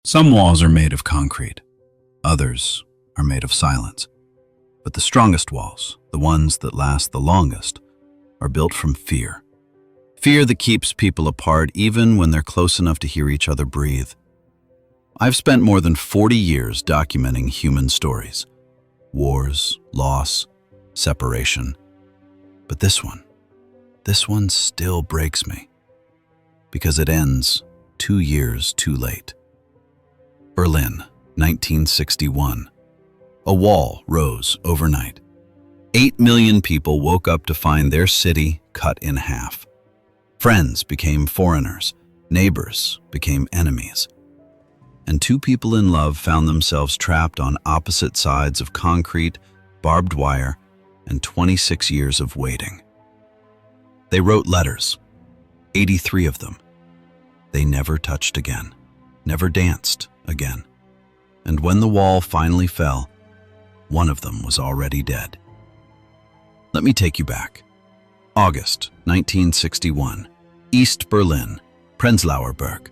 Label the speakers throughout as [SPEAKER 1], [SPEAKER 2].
[SPEAKER 1] Some walls are made of concrete, others are made of silence. But the strongest walls, the ones that last the longest, are built from fear. Fear that keeps people apart even when they're close enough to hear each other breathe. I've spent more than 40 years documenting human stories. Wars, loss, separation. But this one still breaks me. Because it ends 2 years too late. Berlin, 1961. A wall rose overnight. 8 million people woke up to find their city cut in half. Friends became foreigners, neighbors became enemies. And 2 people in love found themselves trapped on opposite sides of concrete, barbed wire, and 26 years of waiting. They wrote letters, 83 of them. They never touched again, never danced again. And when the wall finally fell, one of them was already dead. Let me take you back. August 1961, East Berlin, Prenzlauer Berg.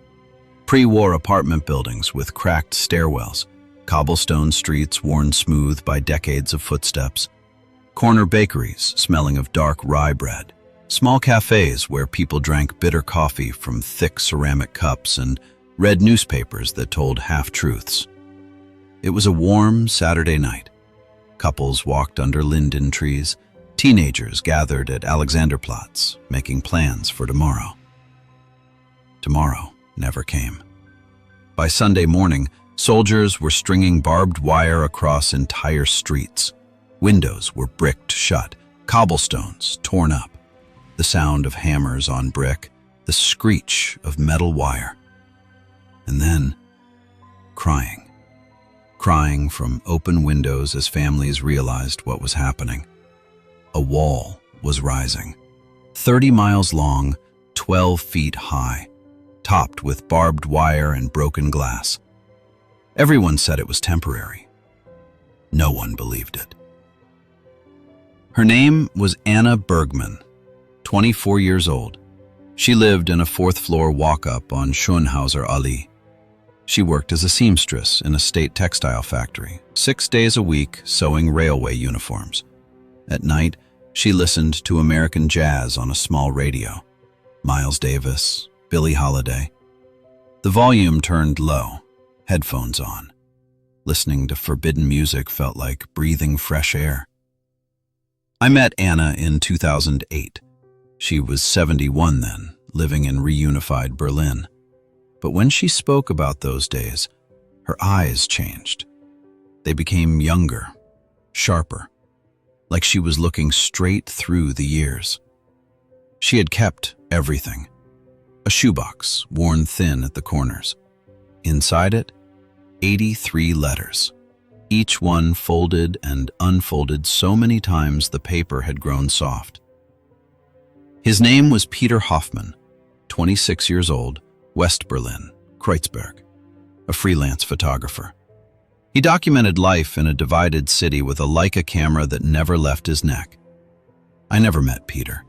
[SPEAKER 1] Pre-war apartment buildings with cracked stairwells, cobblestone streets worn smooth by decades of footsteps, corner bakeries smelling of dark rye bread, small cafes where people drank bitter coffee from thick ceramic cups and read newspapers that told half-truths. It was a warm Saturday night. Couples walked under linden trees. Teenagers gathered at Alexanderplatz, making plans for tomorrow. Tomorrow never came. By Sunday morning, soldiers were stringing barbed wire across entire streets. Windows were bricked shut, cobblestones torn up. The sound of hammers on brick, the screech of metal wire. And then, crying. Crying from open windows as families realized what was happening. A wall was rising, 30 miles long, 12 feet high, topped with barbed wire and broken glass. Everyone said it was temporary. No one believed it. Her name was Anna Bergman, 24 years old. She lived in a 4th-floor walk-up on Schönhauser Allee. She worked as a seamstress in a state textile factory, 6 days a week sewing railway uniforms. At night, she listened to American jazz on a small radio. Miles Davis, Billie Holiday. The volume turned low, headphones on. Listening to forbidden music felt like breathing fresh air. I met Anna in 2008. She was 71 then, living in reunified Berlin. But when she spoke about those days, her eyes changed. They became younger, sharper, like she was looking straight through the years. She had kept everything. A shoebox worn thin at the corners. Inside it, 83 letters, each one folded and unfolded so many times the paper had grown soft. His name was Peter Hoffman, 26 years old, West Berlin, Kreuzberg, a freelance photographer. He documented life in a divided city with a Leica camera that never left his neck. I never met Peter.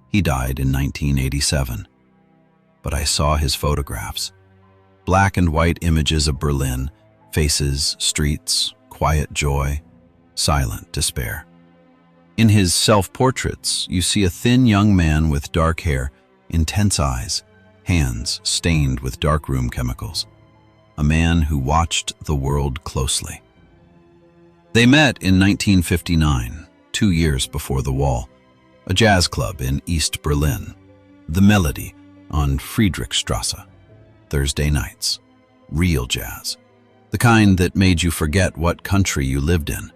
[SPEAKER 1] He died in 1987. But I saw his photographs. Black and white images of Berlin, faces, streets, quiet joy, silent despair. In his self-portraits, you see a thin young man with dark hair, intense eyes, hands stained with darkroom chemicals. A man who watched the world closely. They met in 1959, 2 years before the wall, a jazz club in East Berlin, The Melody on Friedrichstrasse. Thursday nights, real jazz, the kind that made you forget what country you lived in.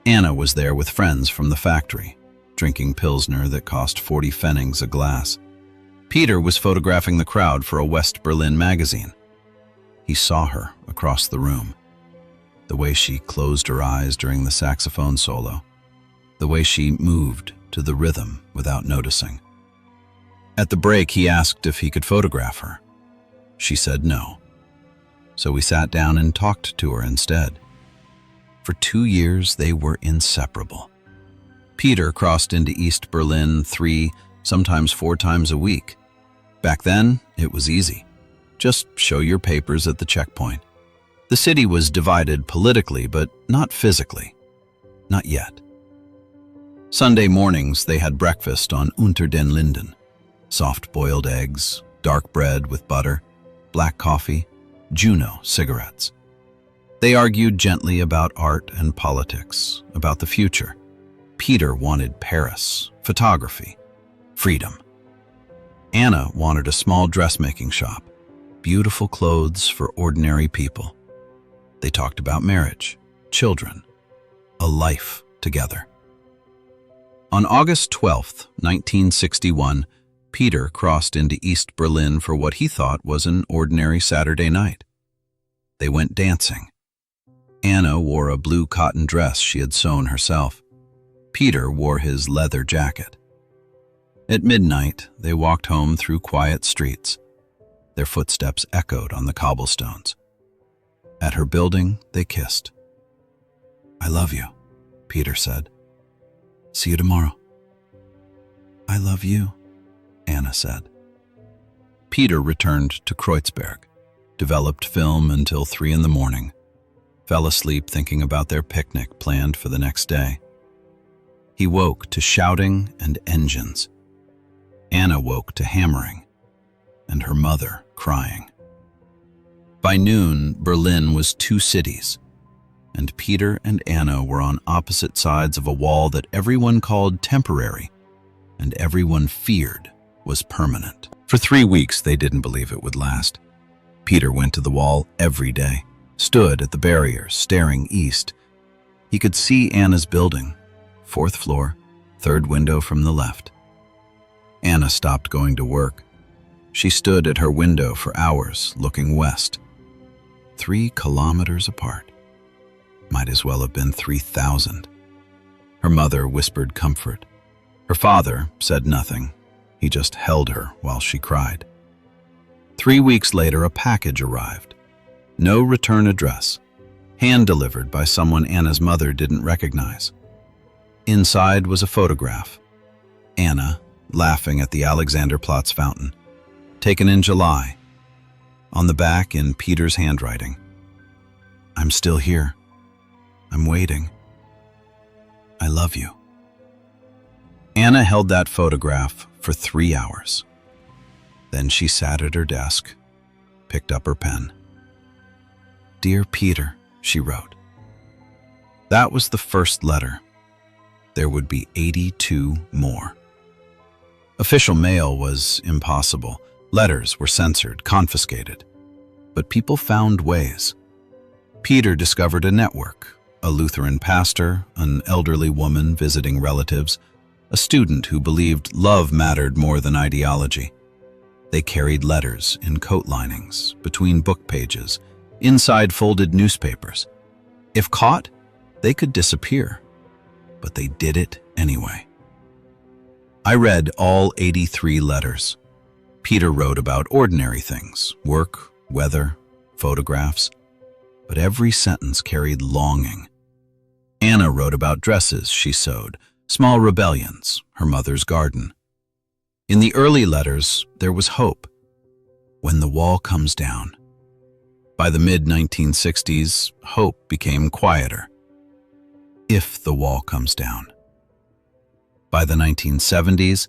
[SPEAKER 1] Anna was there with friends from the factory, drinking Pilsner that cost 40 pfennigs a glass. Peter was photographing the crowd for a West Berlin magazine. He saw her across the room. The way she closed her eyes during the saxophone solo. The way she moved to the rhythm without noticing. At the break, he asked if he could photograph her. She said no. So we sat down and talked to her instead. For 2 years, they were inseparable. Peter crossed into East Berlin 3, sometimes 4 times a week. Back then, it was easy. Just show your papers at the checkpoint. The city was divided politically, but not physically. Not yet. Sunday mornings, they had breakfast on Unter den Linden. Soft-boiled eggs, dark bread with butter, black coffee, Juno cigarettes. They argued gently about art and politics, about the future. Peter wanted Paris, photography, freedom. Anna wanted a small dressmaking shop, beautiful clothes for ordinary people. They talked about marriage, children, a life together. On August 12th, 1961, Peter crossed into East Berlin for what he thought was an ordinary Saturday night. They went dancing. Anna wore a blue cotton dress she had sewn herself. Peter wore his leather jacket. At midnight, they walked home through quiet streets. Their footsteps echoed on the cobblestones. At her building, they kissed. "I love you," Peter said. "See you tomorrow." "I love you," Anna said. Peter returned to Kreuzberg, developed film until 3 in the morning, fell asleep thinking about their picnic planned for the next day. He woke to shouting and engines. Anna woke to hammering, and her mother crying. By noon, Berlin was 2 cities, and Peter and Anna were on opposite sides of a wall that everyone called temporary, and everyone feared was permanent. For 3 weeks, they didn't believe it would last. Peter went to the wall every day, stood at the barrier, staring east. He could see Anna's building, 4th floor, 3rd window from the left. Anna stopped going to work. She stood at her window for hours, looking west. 3 kilometers apart. Might as well have been 3,000. Her mother whispered comfort. Her father said nothing. He just held her while she cried. 3 weeks later, a package arrived. No return address. Hand-delivered by someone Anna's mother didn't recognize. Inside was a photograph. Anna, laughing at the Alexanderplatz fountain. Taken in July. On the back, in Peter's handwriting, "I'm still here. I'm waiting. I love you." Anna held that photograph for 3 hours. Then she sat at her desk, picked up her pen. "Dear Peter," she wrote. That was the first letter. There would be 82 more. Official mail was impossible. Letters were censored, confiscated. But people found ways. Peter discovered a network, a Lutheran pastor, an elderly woman visiting relatives, a student who believed love mattered more than ideology. They carried letters in coat linings, between book pages, inside folded newspapers. If caught, they could disappear. But they did it anyway. I read all 83 letters. Peter wrote about ordinary things, work, weather, photographs, but every sentence carried longing. Anna wrote about dresses she sewed, small rebellions, her mother's garden. In the early letters, there was hope. When the wall comes down. By the mid-1960s, hope became quieter. If the wall comes down. By the 1970s,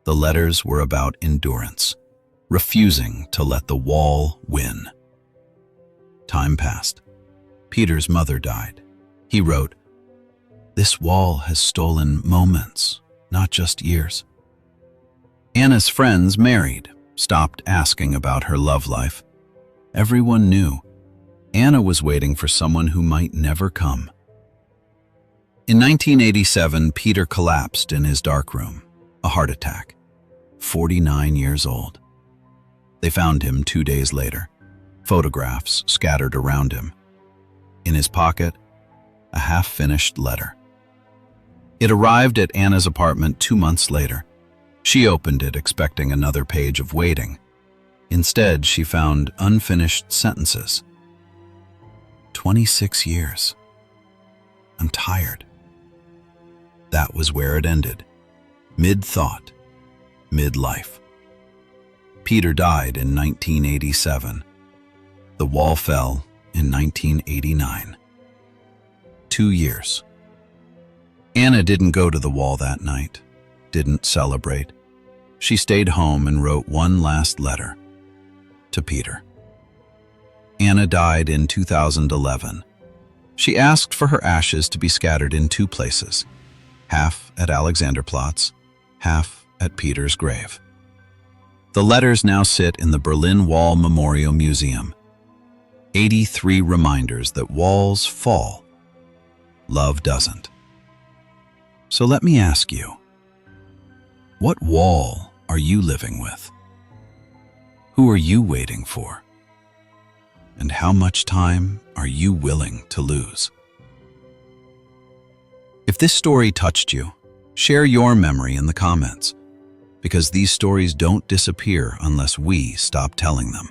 [SPEAKER 1] the letters were about endurance, refusing to let the wall win. Time passed. Peter's mother died. He wrote, "This wall has stolen moments, not just years." Anna's friends married, stopped asking about her love life. Everyone knew Anna was waiting for someone who might never come. In 1987, Peter collapsed in his darkroom, a heart attack, 49 years old. They found him 2 days later, photographs scattered around him. In his pocket, a half-finished letter. It arrived at Anna's apartment 2 months later. She opened it expecting another page of waiting. Instead, she found unfinished sentences. 26 years. I'm tired. That was where it ended. Mid-thought, mid-life. Peter died in 1987. The wall fell in 1989. 2 years. Anna didn't go to the wall that night, didn't celebrate. She stayed home and wrote one last letter to Peter. Anna died in 2011. She asked for her ashes to be scattered in 2 places, half at Alexanderplatz, half at Peter's grave. The letters now sit in the Berlin Wall Memorial Museum. 83 reminders that walls fall, love doesn't. So let me ask you, what wall are you living with? Who are you waiting for? And how much time are you willing to lose? If this story touched you, share your memory in the comments, because these stories don't disappear unless we stop telling them.